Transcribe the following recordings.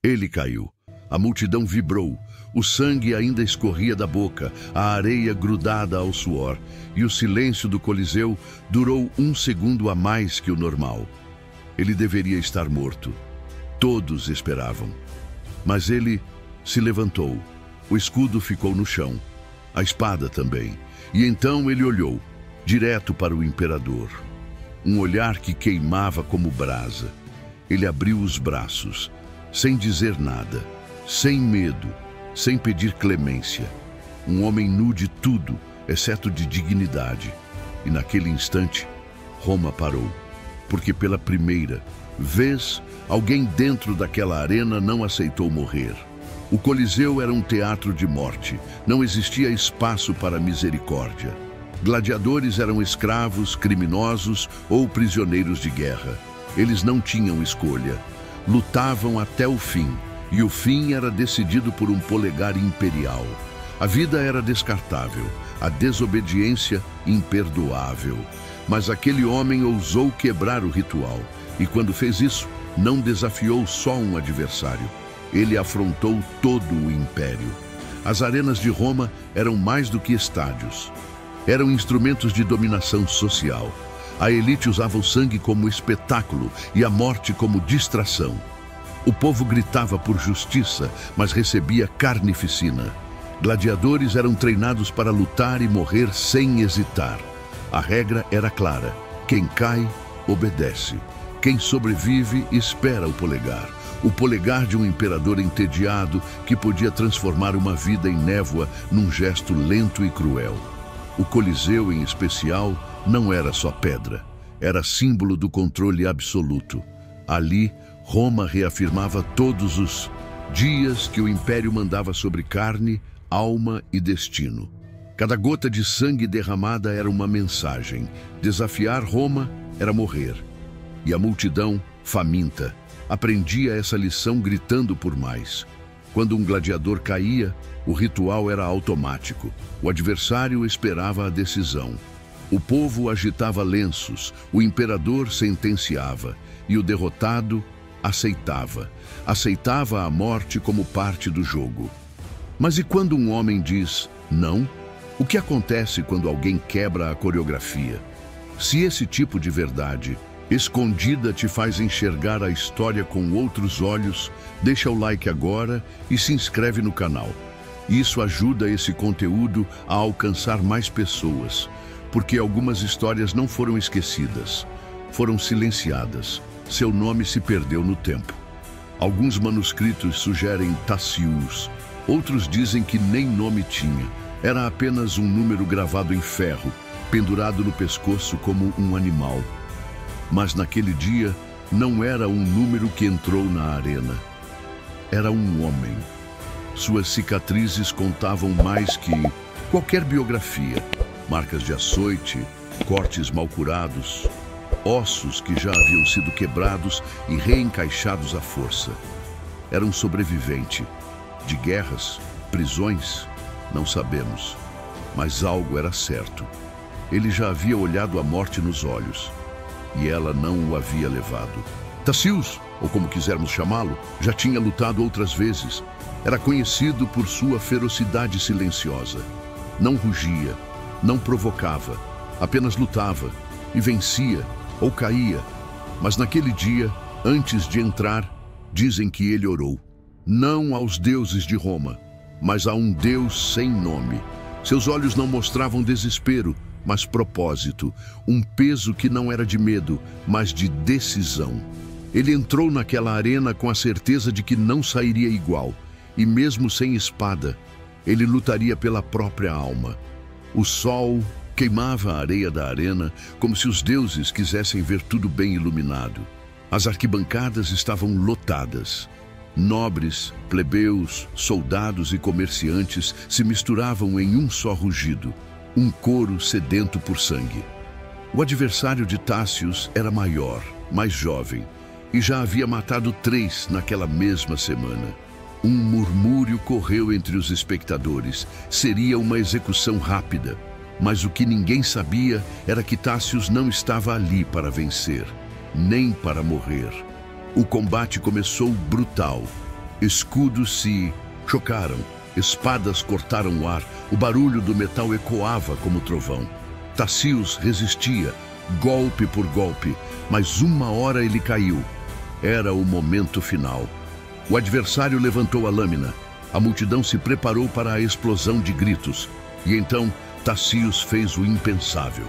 Ele caiu. A multidão vibrou. O sangue ainda escorria da boca, a areia grudada ao suor, e o silêncio do Coliseu durou 1 segundo a mais que o normal. Ele deveria estar morto. Todos esperavam. Mas ele se levantou. O escudo ficou no chão. A espada também. E então ele olhou, direto para o imperador. Um olhar que queimava como brasa. Ele abriu os braços, sem dizer nada, sem medo, sem pedir clemência. Um homem nu de tudo, exceto de dignidade. E naquele instante, Roma parou. Porque pela primeira vez, alguém dentro daquela arena não aceitou morrer. O Coliseu era um teatro de morte. Não existia espaço para misericórdia. Gladiadores eram escravos, criminosos ou prisioneiros de guerra. Eles não tinham escolha. Lutavam até o fim. E o fim era decidido por um polegar imperial. A vida era descartável, a desobediência imperdoável. Mas aquele homem ousou quebrar o ritual. E quando fez isso, não desafiou só um adversário. Ele afrontou todo o império. As arenas de Roma eram mais do que estádios. Eram instrumentos de dominação social. A elite usava o sangue como espetáculo e a morte como distração. O povo gritava por justiça, mas recebia carnificina. Gladiadores eram treinados para lutar e morrer sem hesitar. A regra era clara: quem cai, obedece. Quem sobrevive, espera o polegar. O polegar de um imperador entediado que podia transformar uma vida em névoa num gesto lento e cruel. O Coliseu, em especial, não era só pedra. Era símbolo do controle absoluto. Ali, Roma reafirmava todos os dias que o império mandava sobre carne, alma e destino. Cada gota de sangue derramada era uma mensagem. Desafiar Roma era morrer. E a multidão, faminta, aprendia essa lição gritando por mais. Quando um gladiador caía, o ritual era automático. O adversário esperava a decisão. O povo agitava lenços, o imperador sentenciava, e o derrotado aceitava. Aceitava a morte como parte do jogo. Mas e quando um homem diz não? O que acontece quando alguém quebra a coreografia? Se esse tipo de verdade escondida te faz enxergar a história com outros olhos, deixa o like agora e se inscreve no canal. Isso ajuda esse conteúdo a alcançar mais pessoas, porque algumas histórias não foram esquecidas, foram silenciadas. Seu nome se perdeu no tempo. Alguns manuscritos sugerem Tacius, outros dizem que nem nome tinha. Era apenas um número gravado em ferro, pendurado no pescoço como um animal. Mas naquele dia, não era um número que entrou na arena. Era um homem. Suas cicatrizes contavam mais que qualquer biografia. Marcas de açoite, cortes mal curados, ossos que já haviam sido quebrados e reencaixados à força. Era um sobrevivente. De guerras, prisões, não sabemos. Mas algo era certo. Ele já havia olhado a morte nos olhos. E ela não o havia levado. Tacius, ou como quisermos chamá-lo, já tinha lutado outras vezes. Era conhecido por sua ferocidade silenciosa. Não rugia, não provocava, apenas lutava e vencia ou caía. Mas naquele dia, antes de entrar, dizem que ele orou. Não aos deuses de Roma, mas a um Deus sem nome. Seus olhos não mostravam desespero, mas propósito, um peso que não era de medo, mas de decisão. Ele entrou naquela arena com a certeza de que não sairia igual, e mesmo sem espada, ele lutaria pela própria alma. O sol queimava a areia da arena como se os deuses quisessem ver tudo bem iluminado. As arquibancadas estavam lotadas. Nobres, plebeus, soldados e comerciantes se misturavam em um só rugido. Um coro sedento por sangue. O adversário de Tacius era maior, mais jovem, e já havia matado 3 naquela mesma semana. Um murmúrio correu entre os espectadores. Seria uma execução rápida. Mas o que ninguém sabia era que Tacius não estava ali para vencer, nem para morrer. O combate começou brutal. Escudos se chocaram, espadas cortaram o ar, o barulho do metal ecoava como trovão. Tacius resistia, golpe por golpe, mas uma hora ele caiu. Era o momento final. O adversário levantou a lâmina. A multidão se preparou para a explosão de gritos. E então Tacius fez o impensável.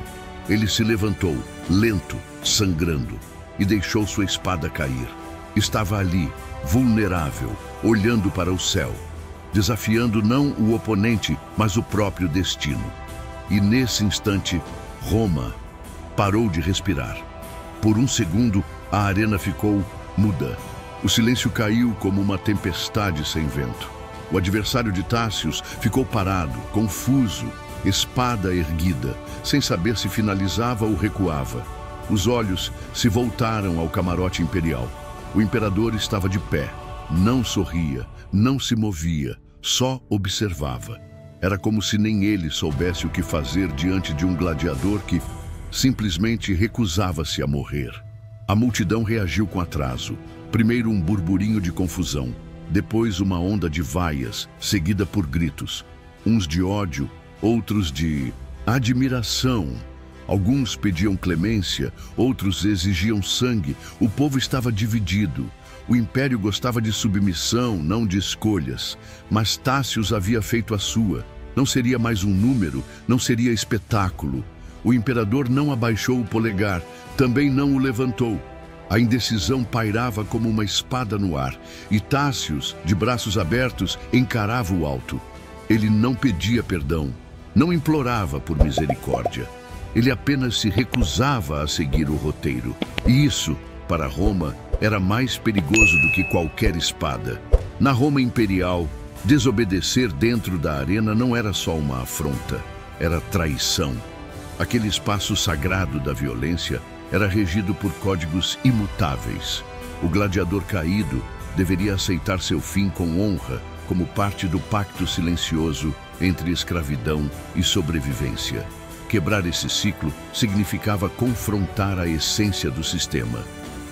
Ele se levantou, lento, sangrando, e deixou sua espada cair. Estava ali, vulnerável, olhando para o céu, desafiando não o oponente, mas o próprio destino. E nesse instante, Roma parou de respirar. Por um segundo, a arena ficou muda. O silêncio caiu como uma tempestade sem vento. O adversário de Tacius ficou parado, confuso, espada erguida, sem saber se finalizava ou recuava. Os olhos se voltaram ao camarote imperial. O imperador estava de pé, não sorria, não se movia, só observava. Era como se nem ele soubesse o que fazer diante de um gladiador que simplesmente recusava-se a morrer. A multidão reagiu com atraso. Primeiro um burburinho de confusão, depois uma onda de vaias, seguida por gritos. Uns de ódio, outros de admiração. Alguns pediam clemência, outros exigiam sangue. O povo estava dividido. O império gostava de submissão, não de escolhas. Mas Tacius havia feito a sua. Não seria mais um número, não seria espetáculo. O imperador não abaixou o polegar, também não o levantou. A indecisão pairava como uma espada no ar, e Tacius, de braços abertos, encarava o alto. Ele não pedia perdão, não implorava por misericórdia. Ele apenas se recusava a seguir o roteiro. E isso, para Roma, era mais perigoso do que qualquer espada. Na Roma imperial, desobedecer dentro da arena não era só uma afronta, era traição. Aquele espaço sagrado da violência era regido por códigos imutáveis. O gladiador caído deveria aceitar seu fim com honra, como parte do pacto silencioso entre escravidão e sobrevivência. Quebrar esse ciclo significava confrontar a essência do sistema.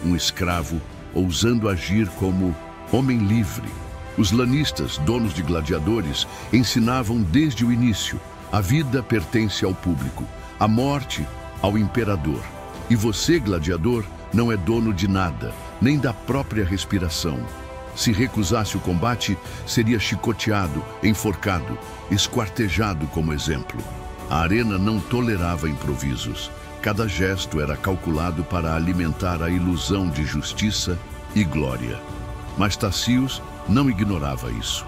Um escravo ousando agir como homem livre. Os lanistas, donos de gladiadores, ensinavam desde o início: a vida pertence ao público, a morte ao imperador. E você, gladiador, não é dono de nada, nem da própria respiração. Se recusasse o combate, seria chicoteado, enforcado, esquartejado como exemplo. A arena não tolerava improvisos. Cada gesto era calculado para alimentar a ilusão de justiça e glória. Mas Tacius não ignorava isso.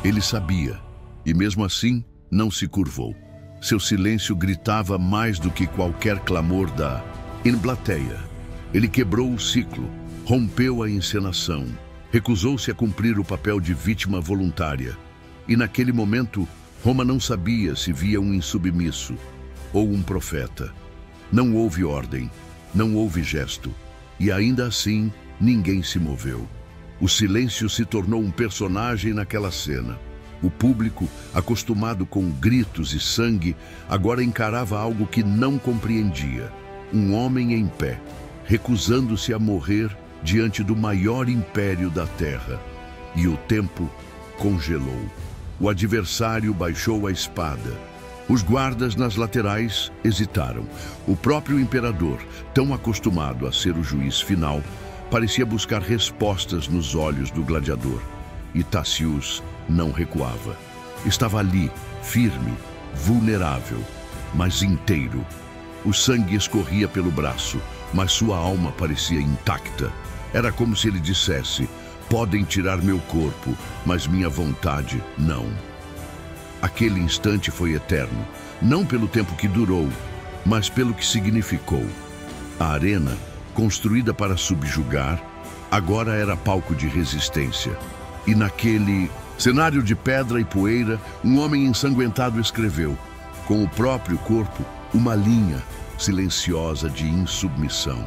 Ele sabia, e mesmo assim não se curvou. Seu silêncio gritava mais do que qualquer clamor da plateia. Ele quebrou o ciclo, rompeu a encenação, recusou-se a cumprir o papel de vítima voluntária. E naquele momento, Roma não sabia se via um insubmisso ou um profeta. Não houve ordem, não houve gesto, e ainda assim ninguém se moveu. O silêncio se tornou um personagem naquela cena. O público, acostumado com gritos e sangue, agora encarava algo que não compreendia. Um homem em pé, recusando-se a morrer diante do maior império da terra. E o tempo congelou. O adversário baixou a espada. Os guardas nas laterais hesitaram. O próprio imperador, tão acostumado a ser o juiz final, parecia buscar respostas nos olhos do gladiador. E Tacius não recuava. Estava ali, firme, vulnerável, mas inteiro. O sangue escorria pelo braço, mas sua alma parecia intacta. Era como se ele dissesse: podem tirar meu corpo, mas minha vontade não. Aquele instante foi eterno, não pelo tempo que durou, mas pelo que significou. A arena, construída para subjugar, agora era palco de resistência. E naquele cenário de pedra e poeira, um homem ensanguentado escreveu, com o próprio corpo, uma linha silenciosa de insubmissão.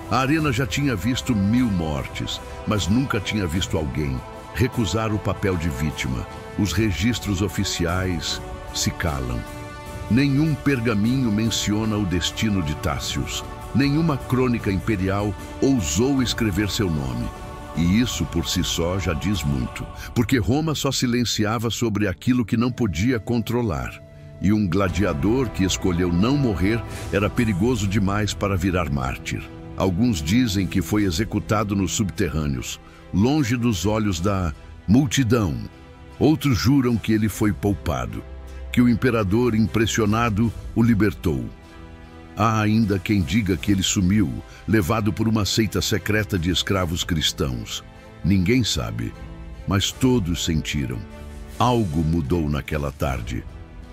A arena já tinha visto 1000 mortes, mas nunca tinha visto alguém recusar o papel de vítima. Os registros oficiais se calam. Nenhum pergaminho menciona o destino de Tacius. Nenhuma crônica imperial ousou escrever seu nome. E isso por si só já diz muito, porque Roma só silenciava sobre aquilo que não podia controlar. E um gladiador que escolheu não morrer era perigoso demais para virar mártir. Alguns dizem que foi executado nos subterrâneos, longe dos olhos da multidão. Outros juram que ele foi poupado, que o imperador, impressionado, o libertou. Há ainda quem diga que ele sumiu, levado por uma seita secreta de escravos cristãos. Ninguém sabe, mas todos sentiram. Algo mudou naquela tarde.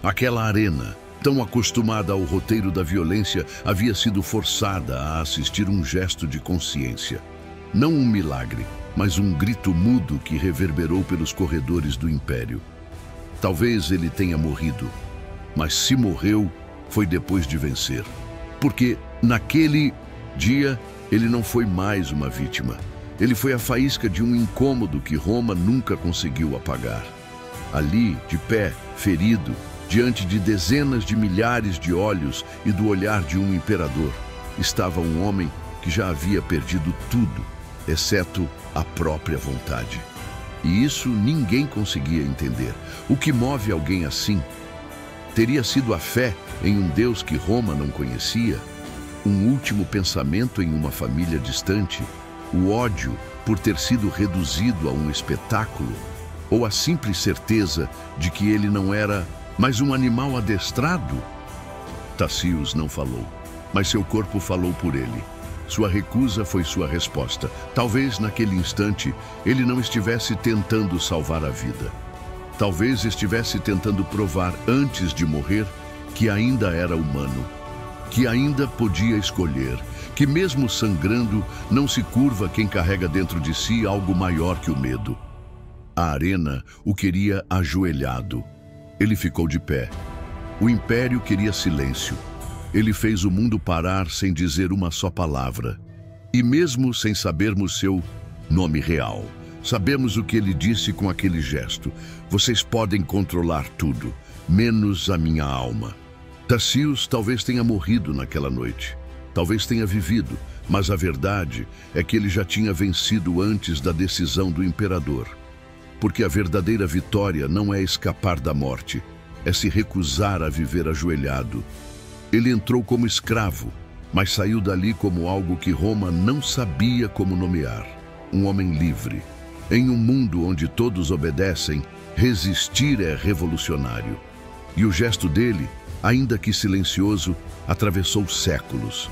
Aquela arena, tão acostumada ao roteiro da violência, havia sido forçada a assistir um gesto de consciência. Não um milagre, mas um grito mudo que reverberou pelos corredores do Império. Talvez ele tenha morrido, mas se morreu, foi depois de vencer. Porque naquele dia ele não foi mais uma vítima. Ele foi a faísca de um incômodo que Roma nunca conseguiu apagar. Ali, de pé, ferido, diante de dezenas de milhares de olhos e do olhar de um imperador, estava um homem que já havia perdido tudo, exceto a própria vontade. E isso ninguém conseguia entender. O que move alguém assim? Teria sido a fé em um Deus que Roma não conhecia? Um último pensamento em uma família distante? O ódio por ter sido reduzido a um espetáculo? Ou a simples certeza de que ele não era mais um animal adestrado? Tacius não falou, mas seu corpo falou por ele. Sua recusa foi sua resposta. Talvez naquele instante ele não estivesse tentando salvar a vida. Talvez estivesse tentando provar antes de morrer que ainda era humano, que ainda podia escolher, que mesmo sangrando não se curva quem carrega dentro de si algo maior que o medo. A arena o queria ajoelhado. Ele ficou de pé. O Império queria silêncio. Ele fez o mundo parar sem dizer uma só palavra. E mesmo sem sabermos seu nome real, sabemos o que ele disse com aquele gesto. Vocês podem controlar tudo, menos a minha alma. Tacius talvez tenha morrido naquela noite. Talvez tenha vivido, mas a verdade é que ele já tinha vencido antes da decisão do imperador. Porque a verdadeira vitória não é escapar da morte, é se recusar a viver ajoelhado. Ele entrou como escravo, mas saiu dali como algo que Roma não sabia como nomear. Um homem livre. Em um mundo onde todos obedecem, resistir é revolucionário. E o gesto dele, ainda que silencioso, atravessou séculos.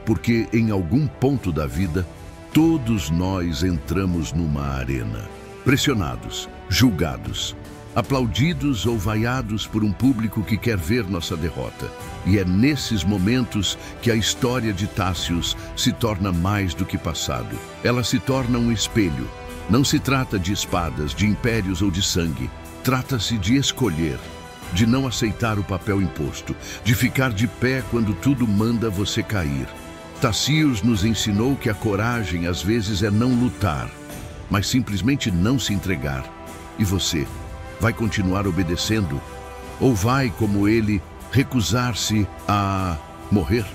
Porque em algum ponto da vida, todos nós entramos numa arena. Pressionados, julgados, aplaudidos ou vaiados por um público que quer ver nossa derrota. E é nesses momentos que a história de Tacius se torna mais do que passado. Ela se torna um espelho. Não se trata de espadas, de impérios ou de sangue. Trata-se de escolher, de não aceitar o papel imposto, de ficar de pé quando tudo manda você cair. Tacius nos ensinou que a coragem às vezes é não lutar, mas simplesmente não se entregar. E você, vai continuar obedecendo? Ou vai, como ele, recusar-se a morrer?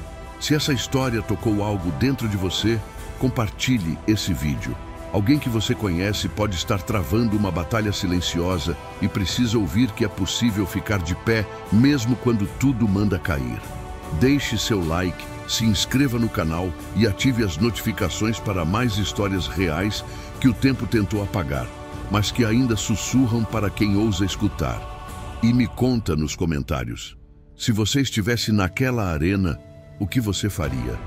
Se essa história tocou algo dentro de você, compartilhe esse vídeo. Alguém que você conhece pode estar travando uma batalha silenciosa e precisa ouvir que é possível ficar de pé mesmo quando tudo manda cair. Deixe seu like, se inscreva no canal e ative as notificações para mais histórias reais que o tempo tentou apagar, mas que ainda sussurram para quem ousa escutar. E me conta nos comentários. Se você estivesse naquela arena, o que você faria?